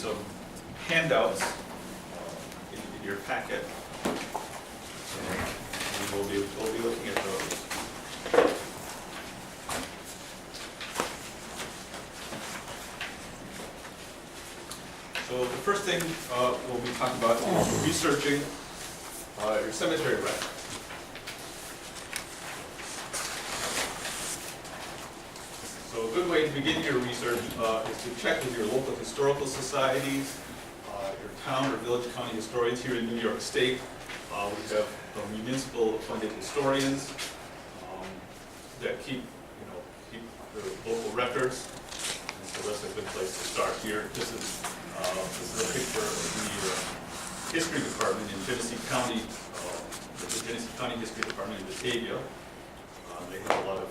some handouts in your packet. And we'll be looking at those. So the first thing we'll be talking about is researching your cemetery record. So a good way to begin your research is to check with your local historical societies, your town or village county historians here in New York State. We have municipal appointed historians that keep the local records. And so that's a good place to start here. This is a picture of the history department in Genesee County, the Genesee County History Department in Batavia. They have a lot of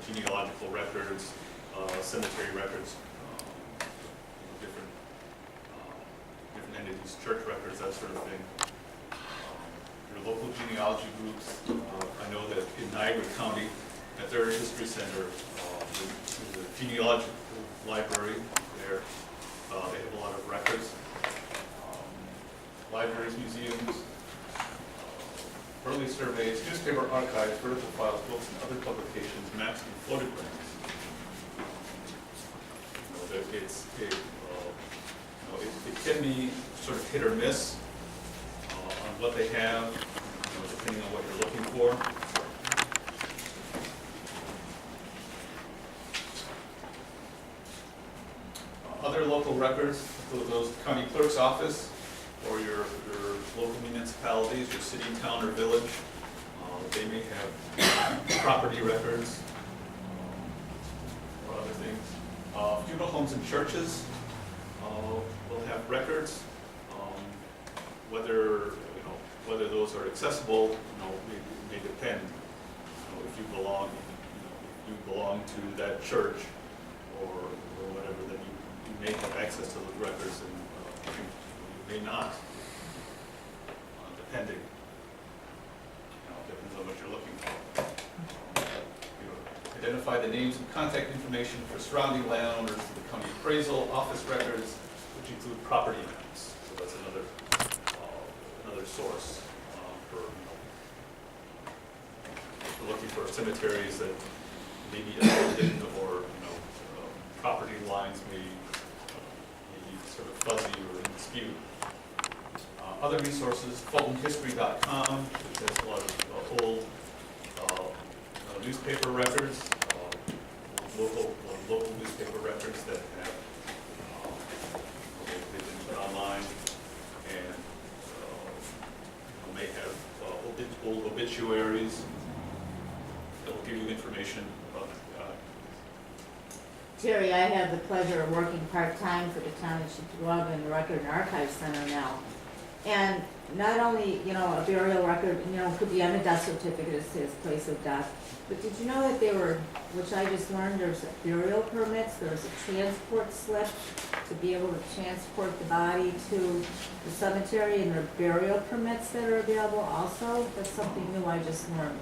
genealogical records, cemetery records, different entities, church records, that sort of thing. Your local genealogy groups, I know that in Niagara County, at their history center, there's a genealogical library there. They have a lot of records. Libraries, museums, early surveys, newspaper archives, vertical files, books, and other publications, maps, and photographs. It can be sort of hit or miss on what they have, depending on what you're looking for. Other local records, those county clerk's office, or your local municipalities, your city, town, or village. They may have property records or other things. Funeral homes and churches will have records. Whether those are accessible, may depend. If you belong to that church or whatever, then you may have access to those records, and you may not, depending. Depends on what you're looking for. Identify the names and contact information for surrounding landowners to the county appraisal office records, which include property maps. So that's another source for looking for cemeteries that may be abandoned, or property lines may be sort of fuzzy or in dispute. Other resources, fultonhistory.com, which has a lot of old newspaper records, local newspaper records that have they've been put online, and may have old obituaries that will give you information about Terry, I have the pleasure of working part-time for the town of Cheektowaga in the Record and Archive Center now. And not only, a burial record, could be on a death certificate, it says place of death. But did you know that there were, which I just learned, there's burial permits, there's a transport slip to be able to transport the body to the cemetery, and there are burial permits that are available also. That's something new I just learned.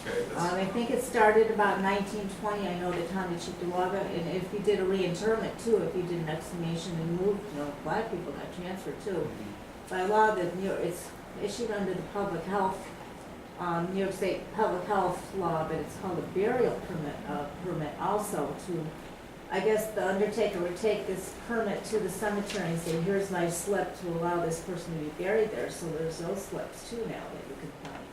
Okay. I think it started about 1920, I know the town of Cheektowaga, and if you did a reinterment too, if you did an exhumation and moved, a lot of people got transferred too. By law, it's issued under the public health, New York State public health law, but it's called a burial permit also to, I guess the undertaker would take this permit to the cemetery and say, here's my slip to allow this person to be buried there. So there's those slips too now that you can find.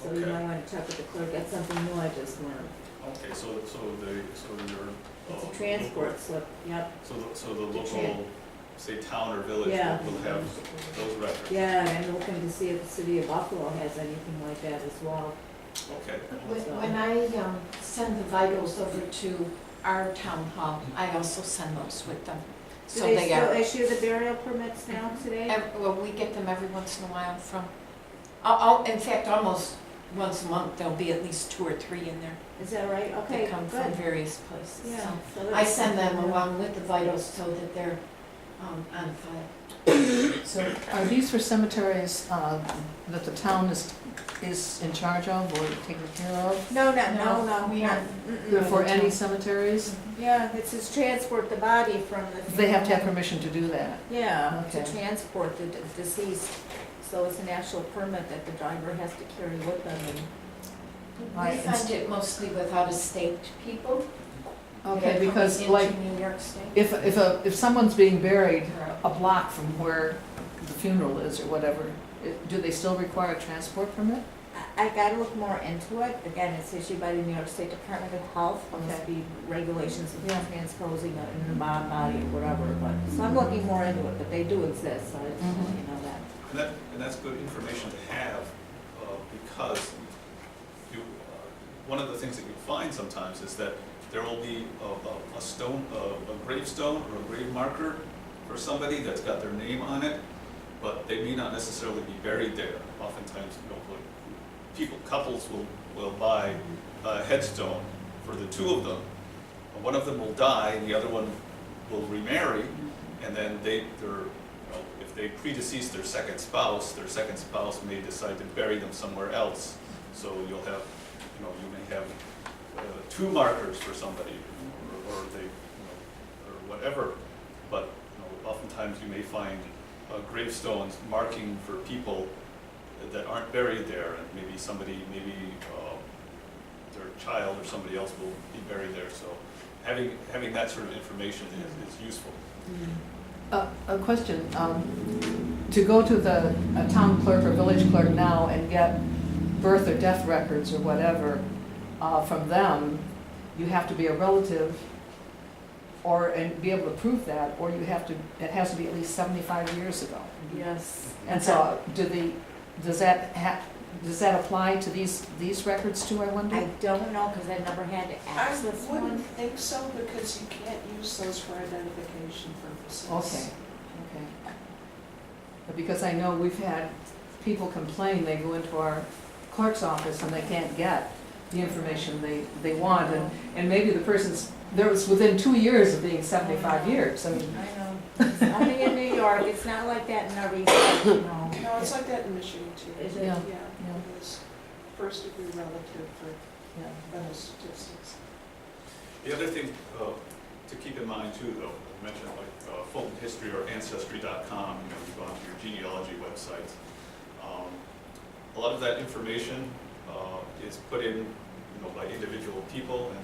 So you might want to check with the clerk. That's something new I just learned. Okay, so your it's a transport slip. Yep. So the local, say, town or village will have those records. Yeah, and I'm looking to see if the city of Buffalo has anything like that as well. Okay. When I send the vitals over to our town hall, I also send those with them. Do they still issue the burial permits now today? Well, we get them every once in a while from, in fact, almost once a month, there'll be at least 2 or 3 in there. Is that right? Okay, they come good. from various places. Yeah. So I send them along with the vitals so that they're on file. So are these for cemeteries that the town is in charge of or taking care of? No, We aren't. They're for any cemeteries? Yeah, it says transport the body from the. They have to have funeral. permission to do that? Yeah, to Okay. transport the deceased. So it's an actual permit that the driver has to carry with them and. We find it mostly with out-of-state people. that are Okay, coming because into like, New York State. if someone's being buried a block from where the funeral is or whatever, do they still require a transport permit? I gotta look more into it. Again, it's issued by the New York State Department of Health. There must be regulations of Yeah. transposing it in the body or whatever, but, so I'm looking more into it, but they do exist, so I just want you to know that. And that's good information to have, because you, one of the things that you find sometimes is that there will be a stone, a gravestone or a grave marker for somebody that's got their name on it, but they may not necessarily be buried there. Oftentimes, couples will buy a headstone for the two of them. One of them will die and the other one will remarry, and then if they predecease their second spouse may decide to bury them somewhere else. So you may have two markers for somebody, or they, or whatever. But oftentimes you may find gravestones marking for people that aren't buried there, and maybe their child or somebody else will be buried there. So having that sort of information is useful. A question, to go to the town clerk or village clerk now and get birth or death records or whatever from them, you have to be a relative and be able to prove that, or it has to be at least 75 years ago. Yes. And so does that apply to these records too, I wonder? I don't know, because I never had to I access wouldn't one. think so, because you can't use those for identification purposes. Okay. But because I know we've had people complain, they go into our clerk's office and they can't get the information they want, and maybe the person's, there was within 2 years of being 75 years, I mean. I know. It's only in New York. It's not like that in every state, you know. No, it's like that in Michigan too. Is it? Yeah. It is first degree relative for Yeah. those statistics. The other thing to keep in mind too, though, I mentioned like Fulton History or Ancestry.com, you go onto your genealogy websites. A lot of that information is put in, by individual people, and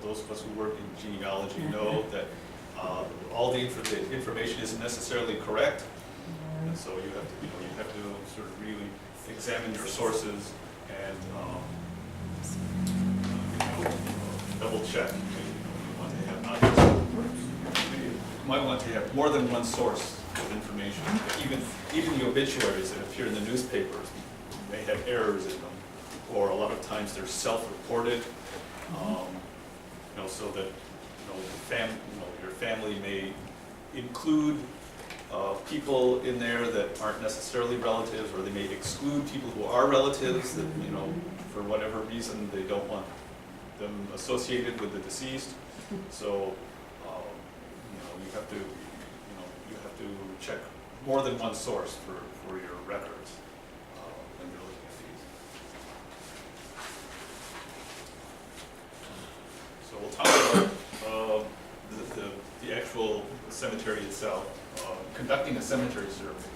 those of us who work in genealogy know that all the information isn't necessarily correct, and so you have to sort of really examine your sources and double check. You want to have not just, you might want to have more than one source of information. Even the obituaries that appear in the newspapers may have errors in them, or a lot of times they're self-reported, so that your family may include people in there that aren't necessarily relatives, or they may exclude people who are relatives that, for whatever reason they don't want them associated with the deceased. So you have to check more than one source for your records when you're looking at these. So we'll talk about the actual cemetery itself, conducting a cemetery survey.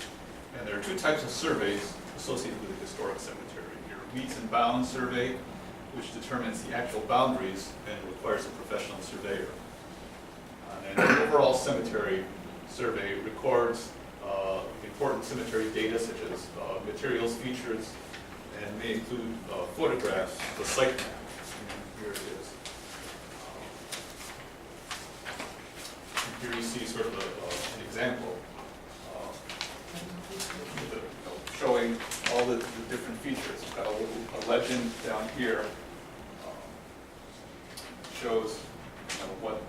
And there are two types of surveys associated with a historic cemetery. Your meets and bounds survey, which determines the actual boundaries and requires a professional surveyor. And an overall cemetery survey records important cemetery data such as materials, features, and may include photographs, the site map. Here it is. Here you see sort of an example showing all the different features. We've got a legend down here. Shows what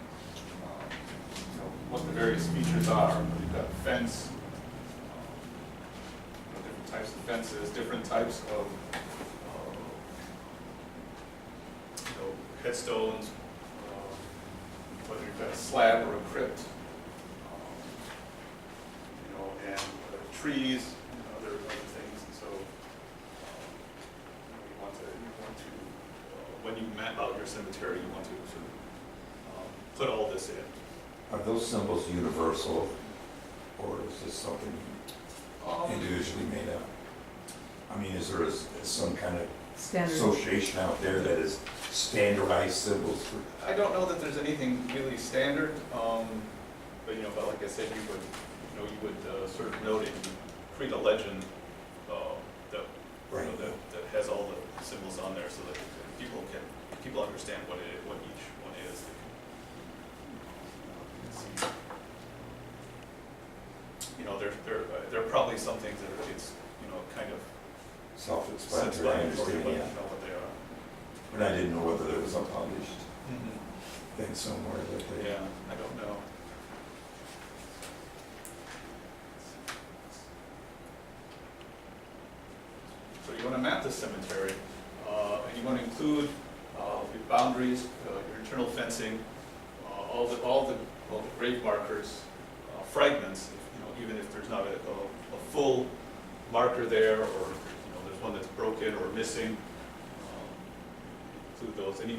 the various features are. You've got a fence, different types of fences, different types of headstones, whether you've got a slab or a crypt. trees, and other things, and so you want to when you map out your cemetery, you want to sort of put all this in. Are those symbols universal, or is this something individually made up? I mean, is there some kind of Standard. association out there that is standardized symbols for? I don't know that there's anything really standard, but but like I said, you would sort of note it, create a legend that Right. that has all the symbols on there, so that people understand what each one is. There are probably some things that it's kind of Self-explanatory, I self-explanatory, but understand, yeah. what they are. But I didn't know whether there was a published thing somewhere that they. Yeah, I don't know. So you want to map the cemetery, and you want to include the boundaries, your internal fencing, all the grave markers, fragments, even if there's not a full marker there, or there's one that's broken or missing. Include those, any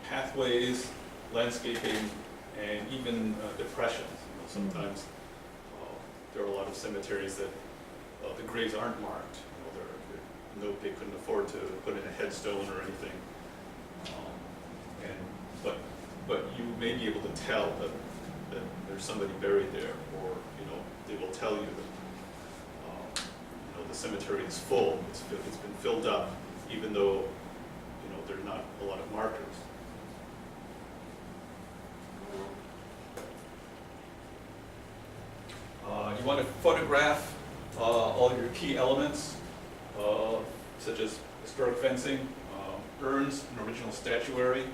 pathways, landscaping, and even depressions. Sometimes there are a lot of cemeteries that the graves aren't marked. They couldn't afford to put in a headstone or anything. But you may be able to tell that there's somebody buried there, or they will tell you that the cemetery is full. It's been filled up, even though there's not a lot of markers. You want to photograph all your key elements, such as historic fencing, urns and original statuary,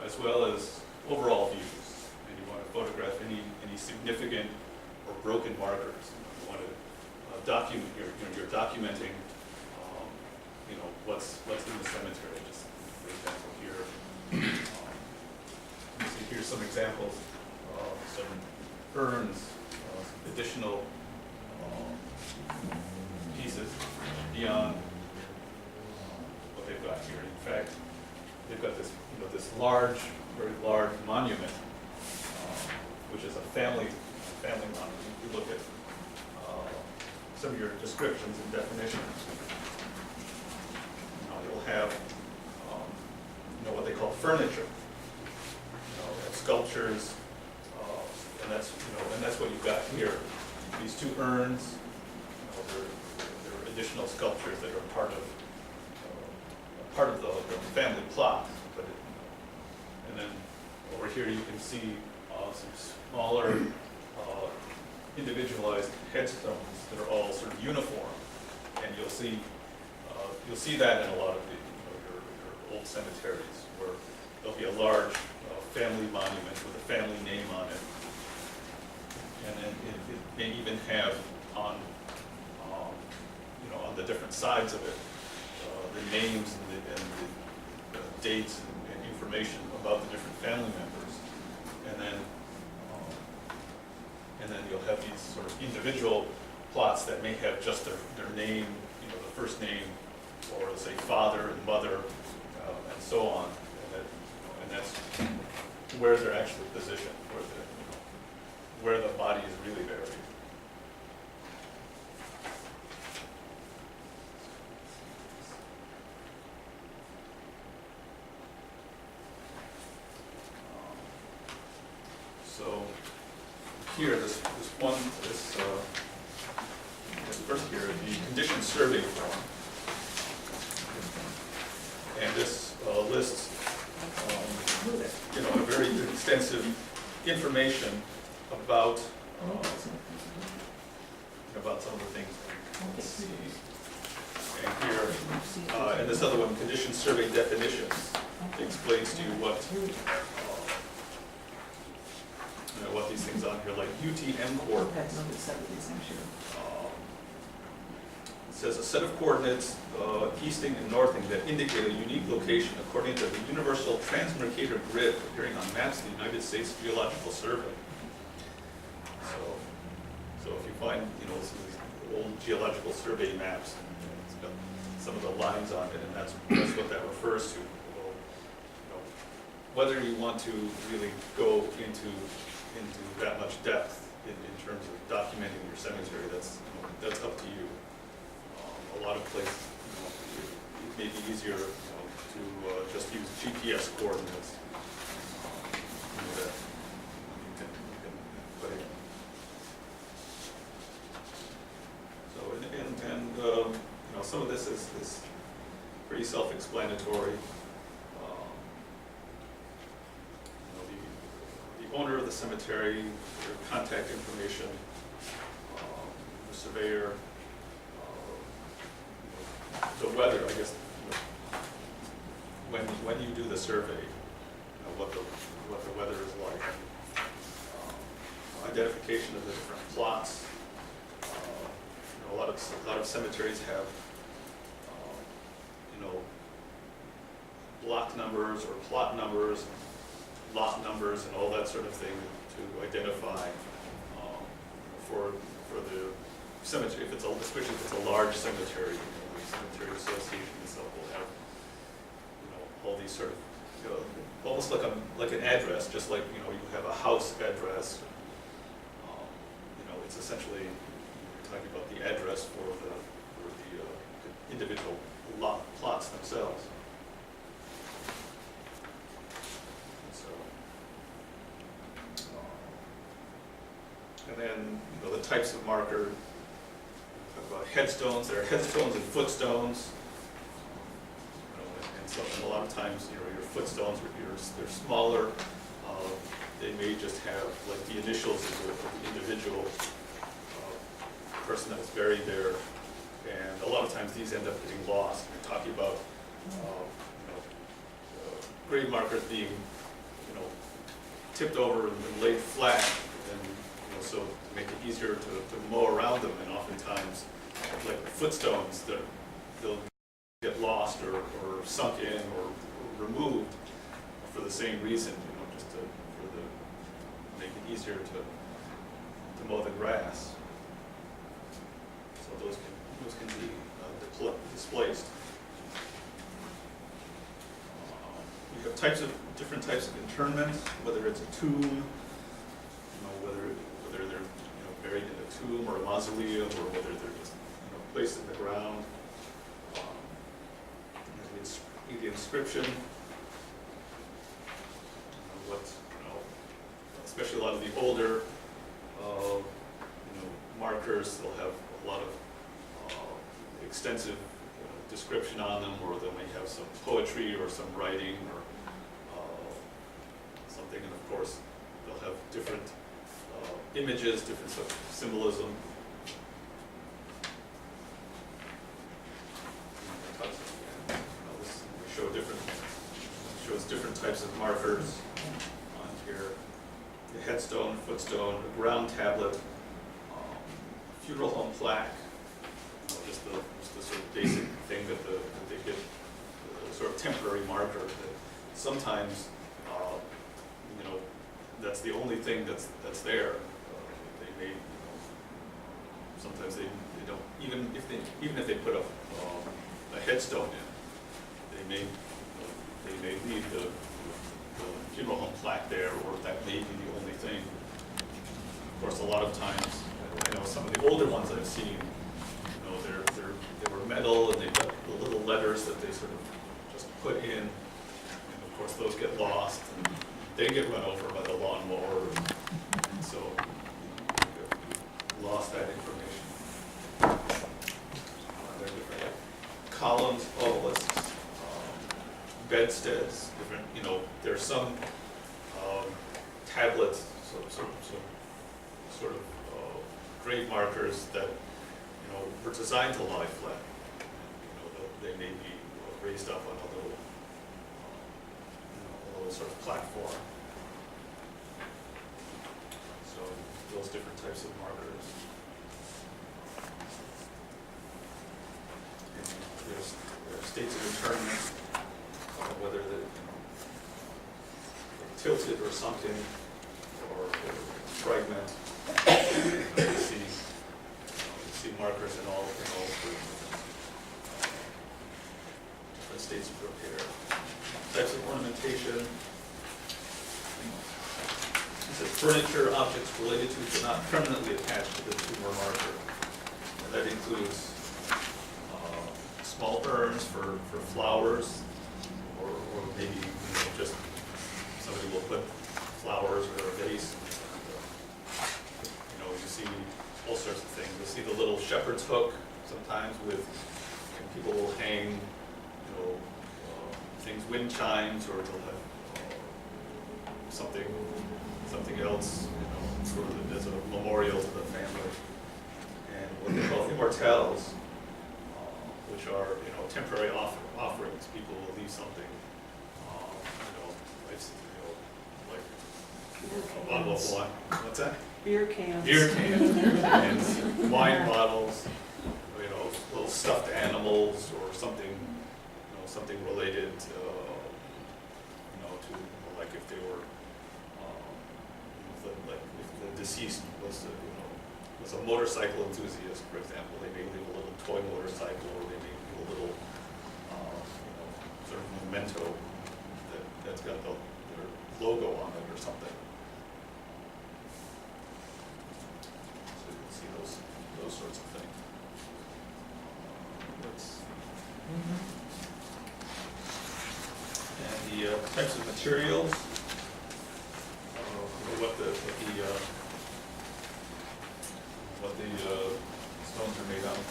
as well as overall views. And you want to photograph any significant or broken markers. You want to document. You're documenting. What's in the cemetery. Just for example, here. You see here's some examples of some urns, some additional pieces beyond what they've got here. In fact, they've got this, this large, very large monument, which is a family monument. If you look at some of your descriptions and definitions, you'll have, what they call furniture, sculptures, and that's what you've got here. These two urns, there are additional sculptures that are part of the family plot. And then over here you can see some smaller, individualized headstones that are all sort of uniform, and you'll see that in a lot of your old cemeteries, where there'll be a large family monument with a family name on it, and then it may even have on the different sides of it the names and the dates and information about the different family members, and then you'll have these sort of individual plots that may have just their name, the first name, or say father and mother, and so on, and that's where they're actually positioned, where the body is really buried. So here, this first here, the condition survey form, and this lists, a very extensive information about some of the things. Let's see. And here, and this other one, condition survey definitions, explains to you what these things on here, like UTM coordinates. It says a set of coordinates, easting and northing, that indicate a unique location according to the universal transmercator grid appearing on maps of the United States Geological Survey. So if you find, some of these old geological survey maps, and it's got some of the lines on it, and that's what that refers to. Well, you know, whether you want to really go into that much depth in terms of documenting your cemetery, that's up to you. A lot of places, it may be easier, to just use GPS coordinates. That you can put in. So, some of this is pretty self-explanatory. The owner of the cemetery, their contact information, the surveyor, the weather, I guess. When you do the survey, what the weather is like. Identification of the different plots. A lot of cemeteries have block numbers or plot numbers, lot numbers, and all that sort of thing to identify for the cemetery. Especially if it's a large cemetery, the cemetery association and stuff will have all these sort of almost like an address, just like you have a house address. It's essentially you're talking about the address for the individual plots themselves. And then the types of marker. Talk about headstones. There are headstones and footstones. And a lot of times, your footstones, they're smaller. They may just have like the initials of the individual person that was buried there. And a lot of times these end up getting lost. We're talking about grave markers being tipped over and laid flat, and so to make it easier to mow around them. And oftentimes, like the footstones, they'll get lost or sunk in or removed for the same reason, just to make it easier to mow the grass. So those can be displaced. You have different types of interment, whether it's a tomb, whether they're buried in a tomb or a mausoleum, or whether they're just placed in the ground. The inscription, especially a lot of the older markers, they'll have a lot of extensive description on them, or they may have some poetry or some writing or something, and of course they'll have different images, different sort of symbolism. Shows different types of markers on here. The headstone, footstone, a ground tablet, funeral home plaque, just the sort of basic thing that they get, the sort of temporary marker that sometimes, that's the only thing that's there. They may, sometimes they don't, even if they put a headstone in, they may leave the funeral home plaque there, or that may be the only thing. Of course, a lot of times, some of the older ones I've seen, they were metal, and they've got the little letters that they sort of just put in, and of course those get lost, and they get run over by the lawnmower, and so you've lost that information. There are different columns, bedsteads, different, there's some tablets, some sort of grave markers that, were designed to lie flat. They may be raised up on a little sort of platform. So those different types of markers. And there's states of interment, whether they're tilted or sunken or fragment. You see markers furniture, objects related to but not permanently attached to the tomb or marker. And that includes small urns for flowers, or maybe just somebody will put flowers or a vase. You see all sorts of things. You'll see the little shepherd's hook sometimes with, and people will hang, things, wind chimes, or they'll have something else, as a memorial to the family. And what they call immortelles, which are, temporary offerings. People will leave something, like a bottle of wine. What's that? Beer cans. Beer cans, wine bottles, little stuffed animals, or something, something related to, like if they were, if the deceased was a motorcycle enthusiast, for example, they may leave a little toy motorcycle, or they may leave a little, sort of memento that's got their logo on it or something. So you can see those sorts of things. Let's see. And the types of materials, what the stones are made out of.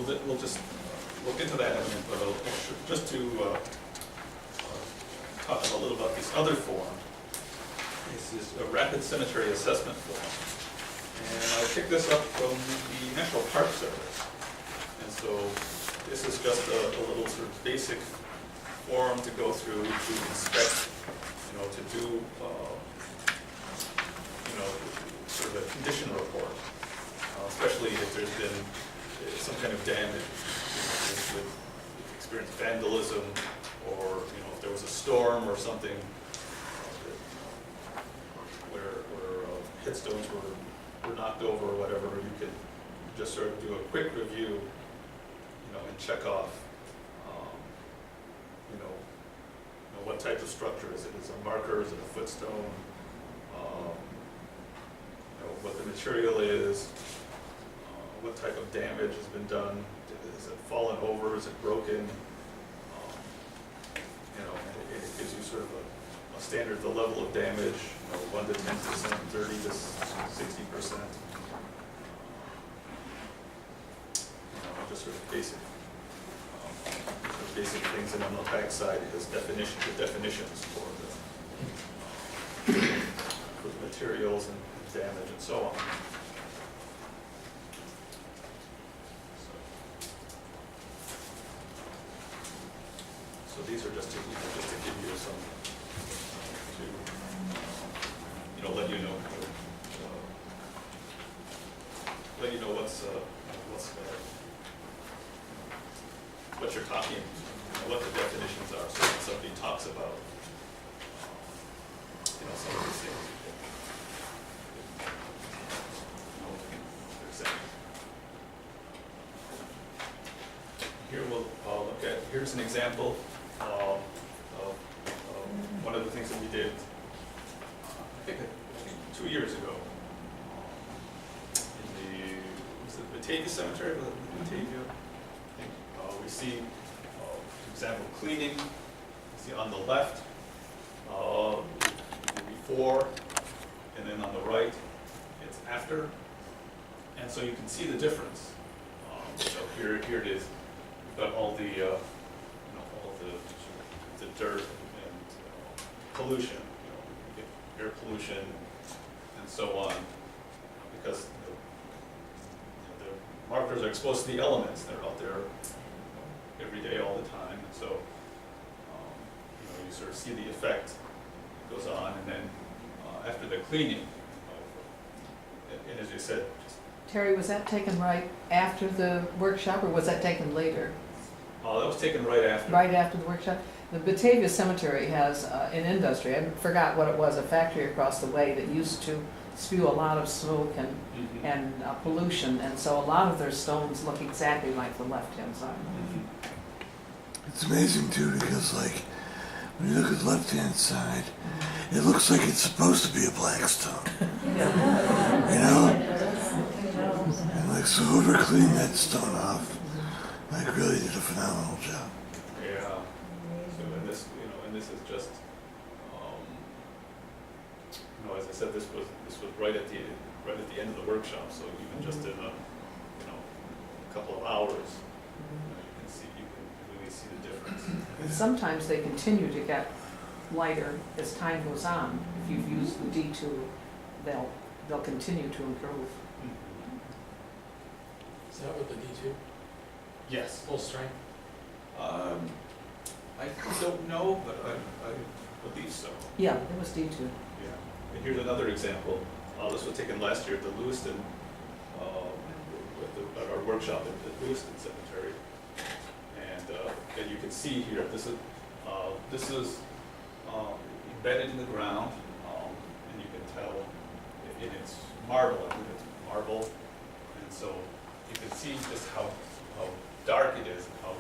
But we'll just look into that in a minute. But just to talk a little about this other form. This is a rapid cemetery assessment form. And I picked this up from the National Park Service. And so this is just a little sort of basic form to go through to inspect, to do, sort of a condition report, especially if there's been some kind of damage, with experienced vandalism, or if there was a storm or something, where headstones were knocked over or whatever. You could just sort of do a quick review, and check off, what type of structure is it? Is it a marker? Is it a footstone? What the material is, what type of damage has been done? Is it fallen over? Is it broken? It gives you sort of a standard, the level of damage, 1 to 10%, 30 to 60%. Just sort of basic things. And on the back side is the definitions for the materials and damage and so on. So these are just to give you some, to let you know what you're talking, what the definitions are, so when somebody talks about, some of these things. They're saying. Here we'll look at, here's an example of one of the things that we did, I think 2 years ago, in was it Batavia Cemetery? Batavia. We see, for example, cleaning. You see on the left, before, and then on the right, it's after. And so you can see the difference. Here it is. We've got all the, all the dirt and pollution. You get air pollution and so on, because the markers are exposed to the elements. They're out there every day, all the time, and so you sort of see the effect that goes on, and then after the cleaning, and as you said, Terry, was that taken right after the workshop, or was that taken later? that was taken right after. Right after the workshop? The Batavia Cemetery has an industry, I forgot what it was, a factory across the way that used to spew a lot of smoke and pollution, and so a lot of their stones look exactly like the left-hand side. It's amazing too because like when you look at the left-hand side, it looks like it's supposed to be a black stone, you know? And like so whoever cleaned that stone off, like really did a phenomenal job. Yeah. So and this, and this is just, as I said, this was right at the end of the workshop. So even just in a couple of hours, you can really see the difference. And sometimes they continue to get lighter as time goes on. If you've used the D2, they'll continue to improve. Is that with the D2? Yes. Full strength? I don't know, but I believe so. Yeah, it was D2. Yeah. And here's another example. This was taken last year at the Lewiston, at our workshop at the Lewiston Cemetery. And you can see here, this is embedded in the ground, and you can tell it's marble. I think it's marble, and so you can see just how dark it is and how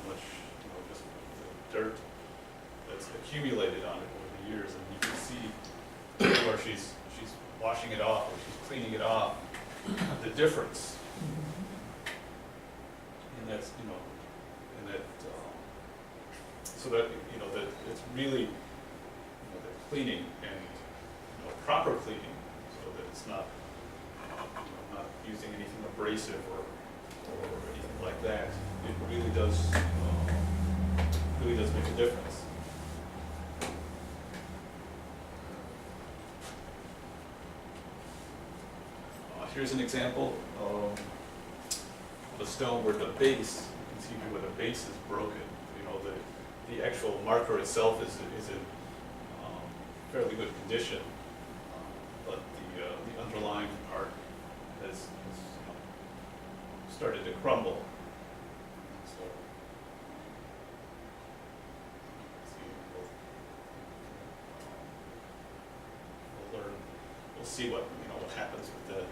much just the dirt that's accumulated on it over the years. And you can see where she's washing it off or she's cleaning it off, the difference. And that's so that that it's really the cleaning and proper cleaning, so that it's not not using anything abrasive or anything like that. It really does make a difference. Here's an example of a stone where the base, you can see here where the base is broken. The actual marker itself is in fairly good condition, but the underlying part has started to crumble. So, we'll see what happens with the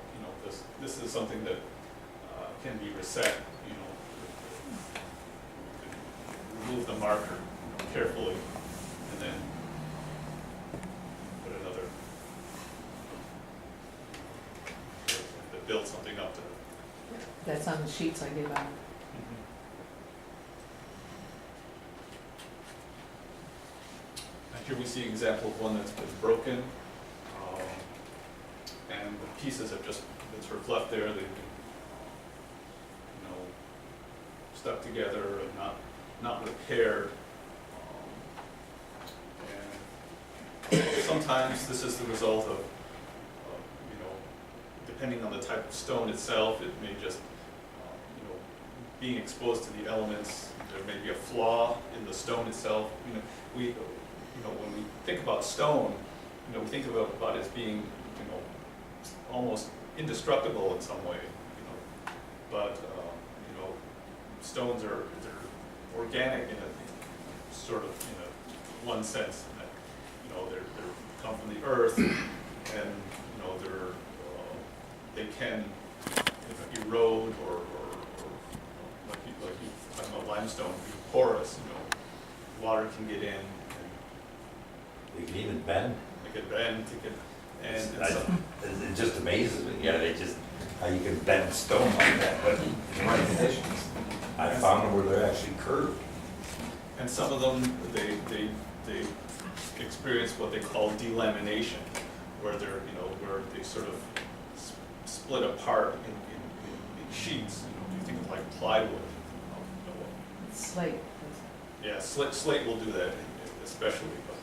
this is something that can be reset. Remove the marker carefully, and then put another, build something up to. That's on the sheets I gave out. And here we see an example of one that's been broken, and the pieces have just been sort of left there. They've been, stuck together and not repaired. And sometimes this is the result of depending on the type of stone itself, it may just, being exposed to the elements. There may be a flaw in the stone itself. When we think about stone, we think about it as being, almost indestructible in some way. But stones are organic in a sort of one sense that they're come from the earth, and they can erode or like you talking about limestone, porous. Water can get in. They can even bend. They can bend. It just amazes me. How you can bend stone like that, but in the right conditions. I found them where they're actually curved. And some of them, they experience what they call delamination, where they're, where they sort of split apart in sheets. You think of like plywood. Slate. Yeah, slate will do that, especially, but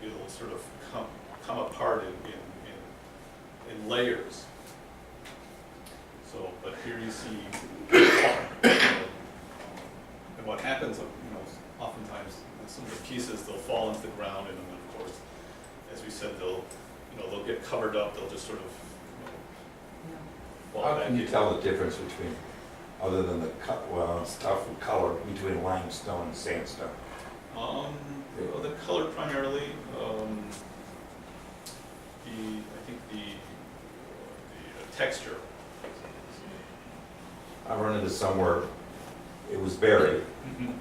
it'll sort of come apart in layers. So, but here you see, and what happens, oftentimes some of the pieces, they'll fall into the ground, and then of course, as we said, they'll get covered up. They'll just sort of fall How back can you in. tell the difference between, other than it's tough with color, between limestone and sandstone? The color primarily, I think the texture. I run into somewhere, it was buried, Mhm.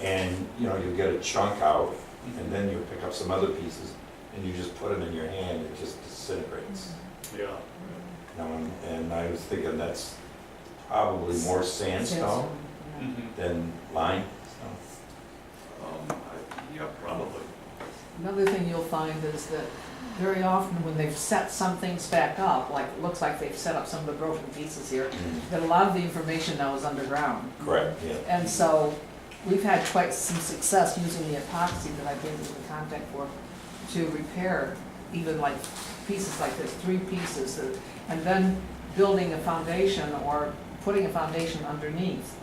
and, you know, you get a chunk out, and then you pick up some other pieces, and you just put them in your hand, it just disintegrates. Yeah. You know, and I was thinking that's probably more sandstone Mhm. than limestone. Yeah, probably. Another thing you'll find is that very often when they've set some things back up, like it looks like they've set up some of the broken pieces here, that a lot of the information now is underground. Correct, yeah. And so we've had quite some success using the epoxy that I've been in contact for to repair even like pieces like this, 3 pieces, and then building a foundation or putting a foundation underneath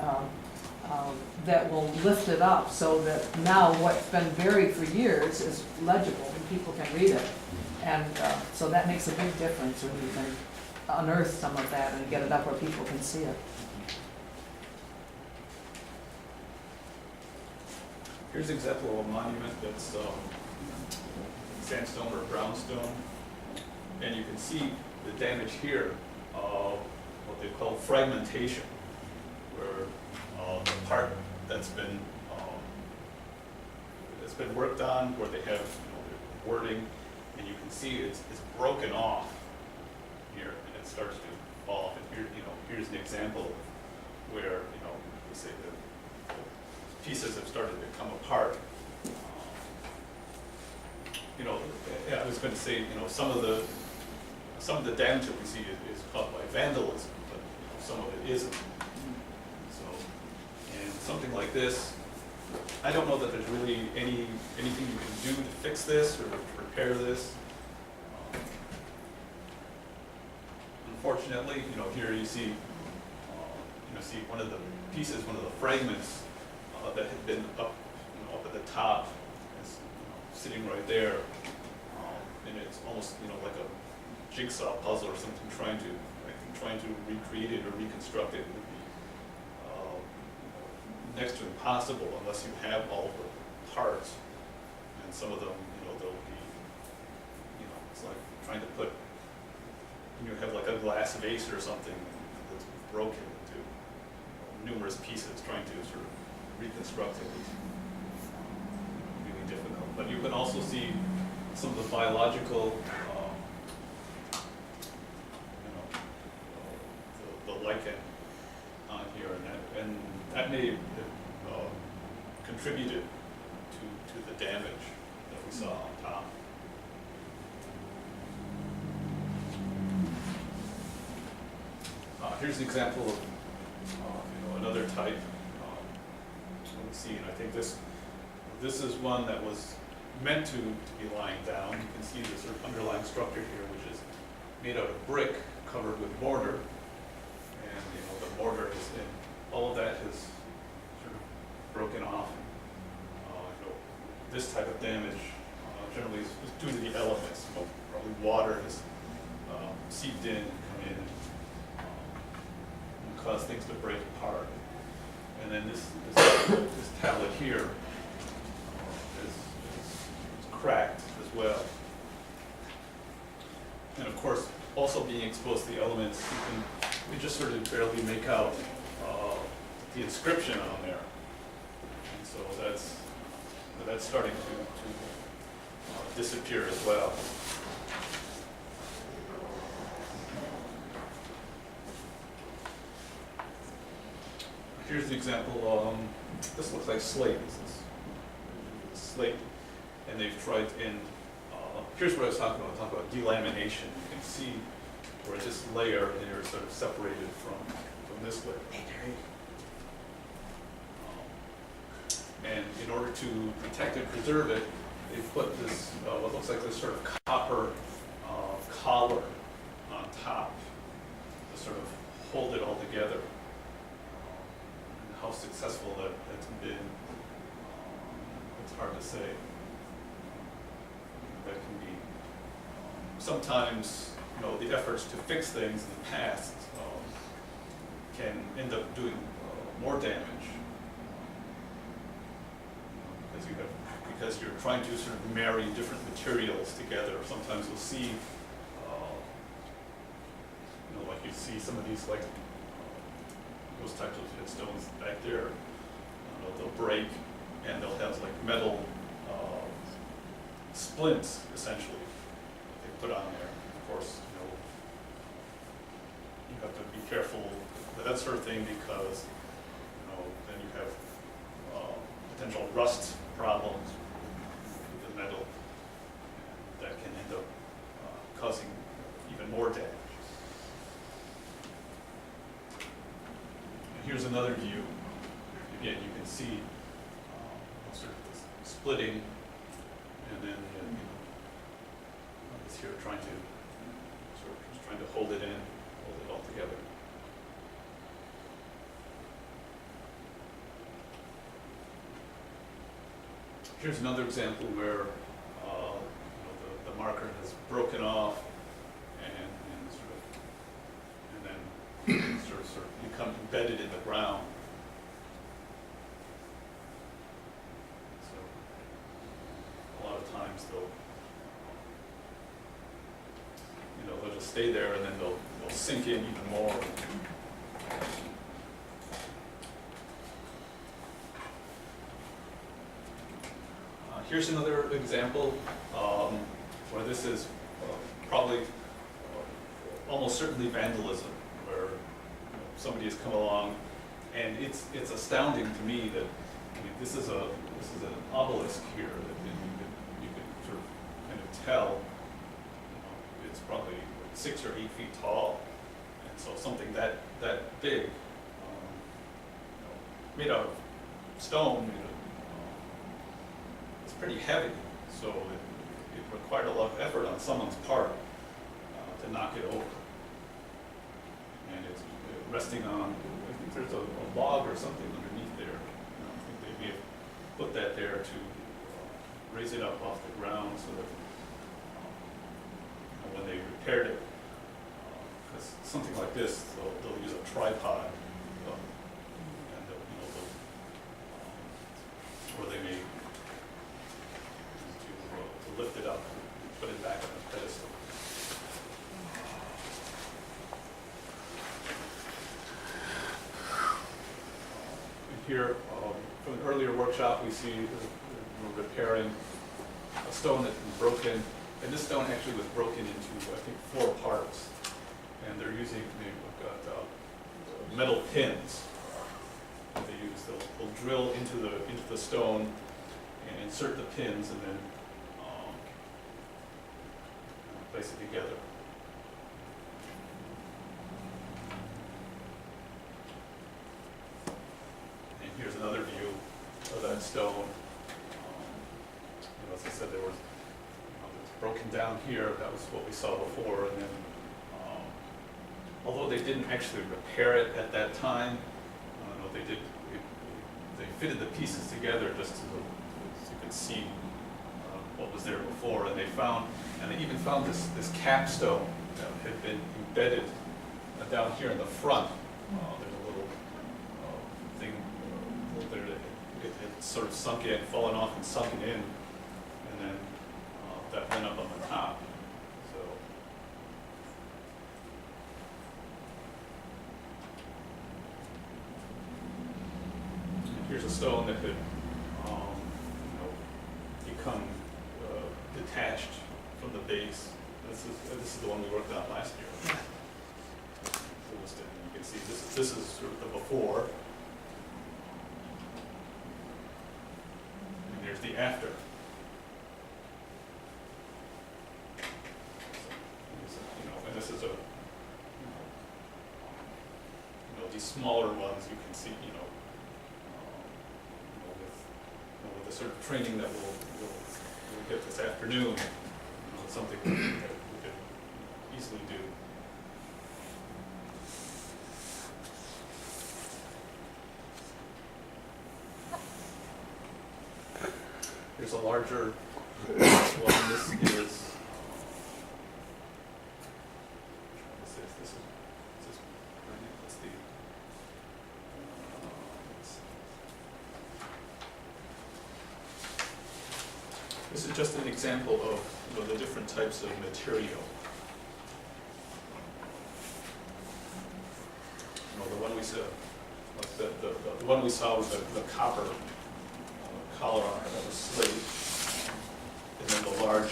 that will lift it up so that now what's been buried for years is legible and people can read it. And so that makes a big difference when you can unearth some of that and get it up where people can see it. Here's an example of a monument that's sandstone or brownstone. And you can see the damage here, what they call fragmentation, where the part that's been worked on, where they have the wording, and you can see it's broken off here, and it starts to fall off. And here, here's an example where we say the pieces have started to come apart. I was going to say, some of the damage that we see is caused by vandalism, but some of it isn't. So, and something like this, I don't know that there's really anything you can do to fix this or to repair this. Unfortunately, here you see, see one of the pieces, one of the fragments that had been up at the top, is sitting right there, and it's almost like a jigsaw puzzle or something. Trying to recreate it or reconstruct it would be next to impossible unless you have all the parts. And some of them, they'll be, it's like trying to put, have like a glass vase or something that's broken into numerous pieces, trying to sort of reconstruct it is really difficult. But you can also see some of the biological, the lichen on here, and that may have contributed to the damage that we saw on top. Here's an example of another type. Let's see, and I think this is one that was meant to be lying down. You can see the sort of underlying structure here, which is made out of brick covered with mortar, and the mortar is in. All of that has sort of broken off. This type of damage generally is due to the elements. Probably water has seeped in, come in, and caused things to break apart. And then this tablet here is cracked as well. And of course, also being exposed to the elements, you just sort of barely make out the inscription on there. And so that's starting to disappear as well. Here's an example. This looks like slate. This is slate, and they've tried in. Here's what I was talking about. I was talking about delamination. You can see where this layer here is sort of separated from this layer. And in order to protect and preserve it, they put this what looks like this sort of copper collar on top to sort of hold it all together. How successful that's been, it's hard to say. That can be, sometimes, the efforts to fix things in the past can end up doing more damage. Because you're trying to sort of marry different materials together. Sometimes you'll see see some of these, like, those types of headstones back there, they'll break, and they'll have like metal splints, essentially, that they put on there. Of course, you have to be careful with that sort of thing, because, then you have potential rust problems with the metal that can end up causing even more damage. And here's another view. Again, you can see sort of this splitting, and then it's here trying to just trying to hold it in, hold it all together. Here's another example where the marker has broken off, and then sort of become embedded in the ground. So a lot of times they'll just stay there, and then they'll sink in even more. Here's another example where this is probably almost certainly vandalism, where somebody has come along, and it's astounding to me that this is an obelisk here that you can sort of kind of tell it's probably 6 or 8 feet tall, and so something that big, made out of stone. It's pretty heavy, so it required a lot of effort on someone's part to knock it over. And it's resting on, I think there's a log or something underneath there. I think they may have put that there to raise it up off the ground, so that when they repaired it, because something like this, they'll use a tripod, and or they may to lift it up and put it back on the pedestal. And here, from an earlier workshop, we see we're repairing a stone that's been broken, and this stone actually was broken into, I think, 4 parts. And they're using, they've got metal pins that they use. They'll drill into the stone and insert the pins, and then place it together. And here's another view of that stone. As I said, there was it's broken down here. That was what we saw before, and then although they didn't actually repair it at that time, what they did, they fitted the pieces together just so you could see what was there before, and they even found this capstone that had been embedded down here in the front. There's a little thing there that it had sort of sunk in, fallen off and sunken in, and then that went up on the top. So here's a stone that had become detached from the base. This is the one we worked on last year. You can see this is sort of the before, and here's the after. And this is these smaller ones you can see, with the sort of training that we'll get this afternoon, it's something that we could easily do. Here's a larger one. This is This is just an example of the different types of material. we saw was the copper collar on it, that was slate. And then the large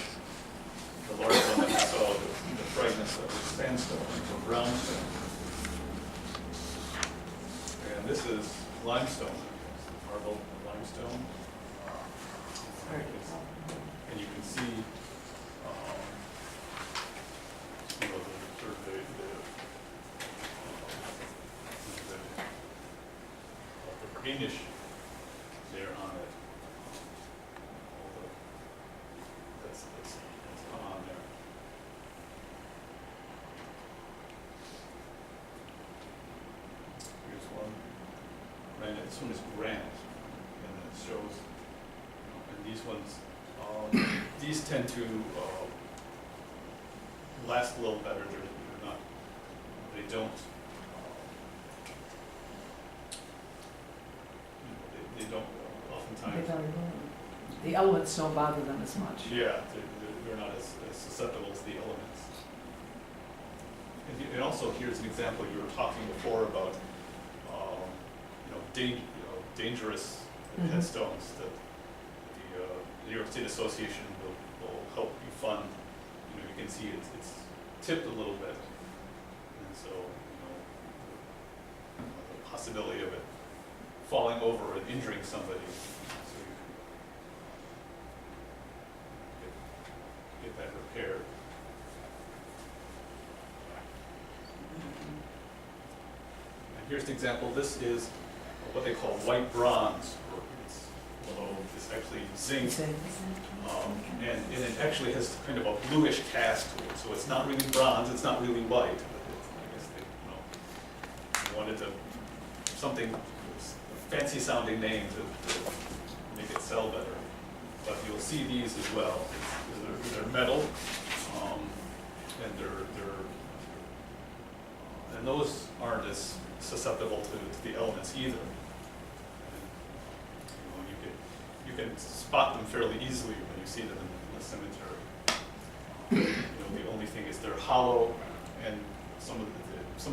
one that we saw, the fragments that was sandstone, or brownstone. And this is limestone, marble limestone. And you can see, you know, the sort of the greenish there on it. That's on there. Here's one. Granite. This one is granite, and it shows. And these ones, these tend to last a little better. They're not. They don't. They don't oftentimes. The elements don't bother them as much. Yeah, they're not as susceptible to the elements. And also, here's an example. You were talking before about, dangerous headstones that the New York State Association will help you fund. You can see it's tipped a little bit, and so the possibility of it falling over and injuring somebody. So you get that repaired. And here's an example. This is what they call white bronze, or it's actually zinc. And it actually has kind of a bluish cast to it. So it's not really bronze, it's not really white. But I guess they wanted to something fancy sounding name to make it sell better. But you'll see these as well. They're metal, and and those aren't as susceptible to the elements either. And, you can spot them fairly easily when you see them in the cemetery. The only thing is they're hollow, and some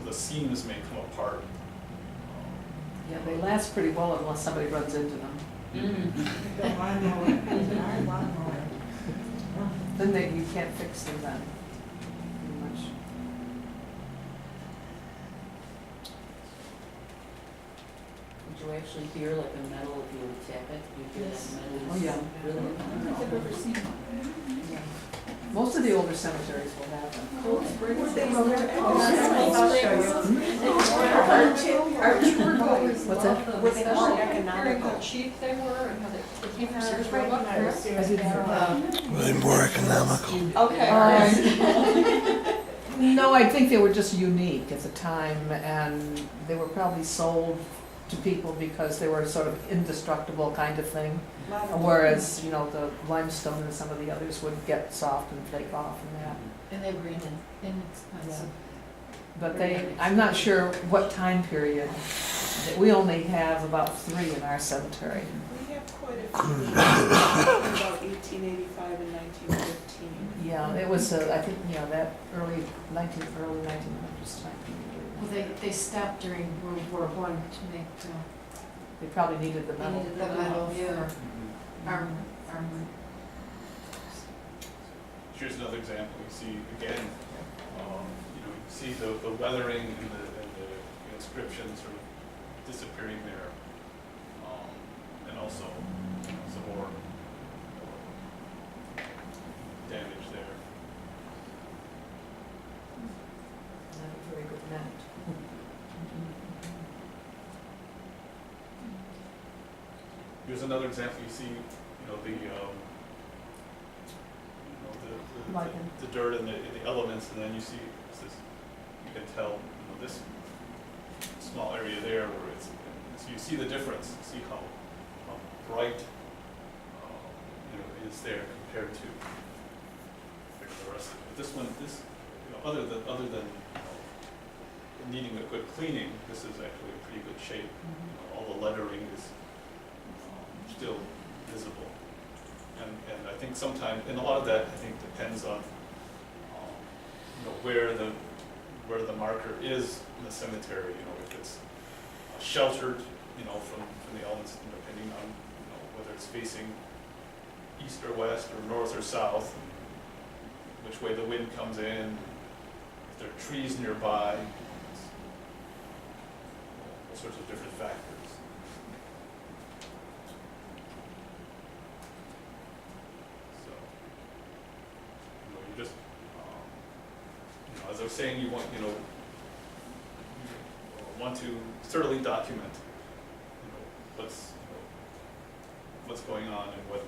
of the seams may come apart. Yeah, they last pretty well unless somebody runs into them. Then you can't fix them then, pretty much. Would you actually hear like a metal if you would tap it? You hear that metal? Oh, yeah. Really? I don't think I've ever seen one. Most of the older cemeteries will have them. Aren't you What's that? Were they more economical? How cheap they were and how they came from Sears Right Roebuck. when I was I didn't hear that. Were they more economical? Okay. No, I think they were just unique at the time, and they were probably sold to people because they were sort of indestructible kind of thing. Whereas, the limestone and some of the others would get soft and flake off and that. And they were inexpensive. But I'm not sure what time period. We only have about 3 in our cemetery. We have quite a few, about 1885 and 1915. Yeah, it was, I think, that early 1900s time period. Well, they stopped during World War I to make They probably needed the the metal. metal for armor. Here's another example. You see again, you see the weathering and the inscription sort of disappearing there, and also some more damage there. Not a very good map. Here's another example. You see, the dirt and the elements, and then you see you can tell this small area there where so you see the difference. You see how bright is there compared to the rest of it. But this one, other than needing a good cleaning, this is actually in pretty good shape. All the lettering is still visible. And I think sometimes, and a lot of that I think depends on where the marker is in the cemetery. If it's sheltered you know, from the elements, depending on, you know, whether it's facing east or west or north or south, which way the wind comes in, if there are trees nearby, all sorts of different factors. So, you know, you just, you know, as I was saying, you want, you know, want to thoroughly document, you know, what's going on and what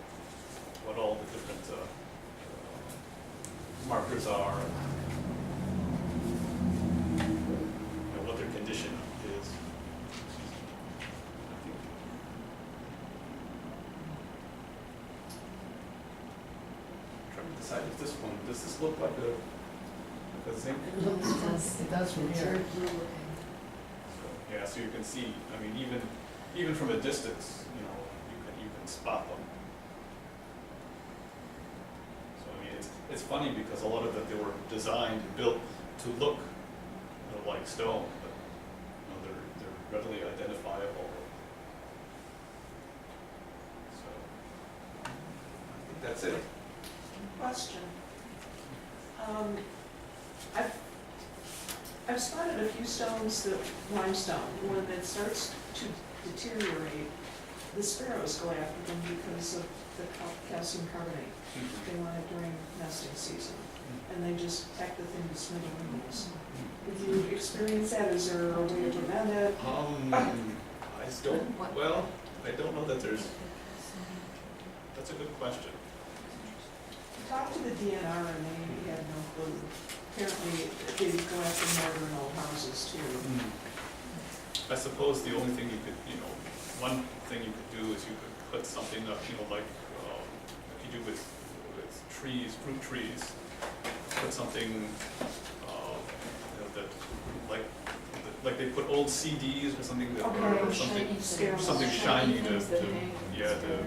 all the different markers are, and you know, what their condition is. I think trying to decide if this one, does this look like a zinc? It does from here. Yeah, so you can see, I mean, even from a distance, you know, you can spot them. So I mean, it's funny because a lot of that, they were designed and built to look, you know, like stone, but you know, they're readily identifiable. So I think that's it. Question. I've spotted a few stones that, limestone, when it starts to deteriorate, the sparrows go after them because of the calcium carbonate. They want it during nesting season, and they just pack the thing to smithereens. Did you experience that? Is there a way to prevent it? I don't, well, I don't know that there's, that's a good question. Talked to the DNR and they had no clue. Apparently, they go after modern old houses too. I suppose the only thing you could, you know, one thing you could do is you could put something up, you know, like you do with trees, fruit trees, put something, you know, that, like they put old CDs or something that, or something, something shiny to, yeah, to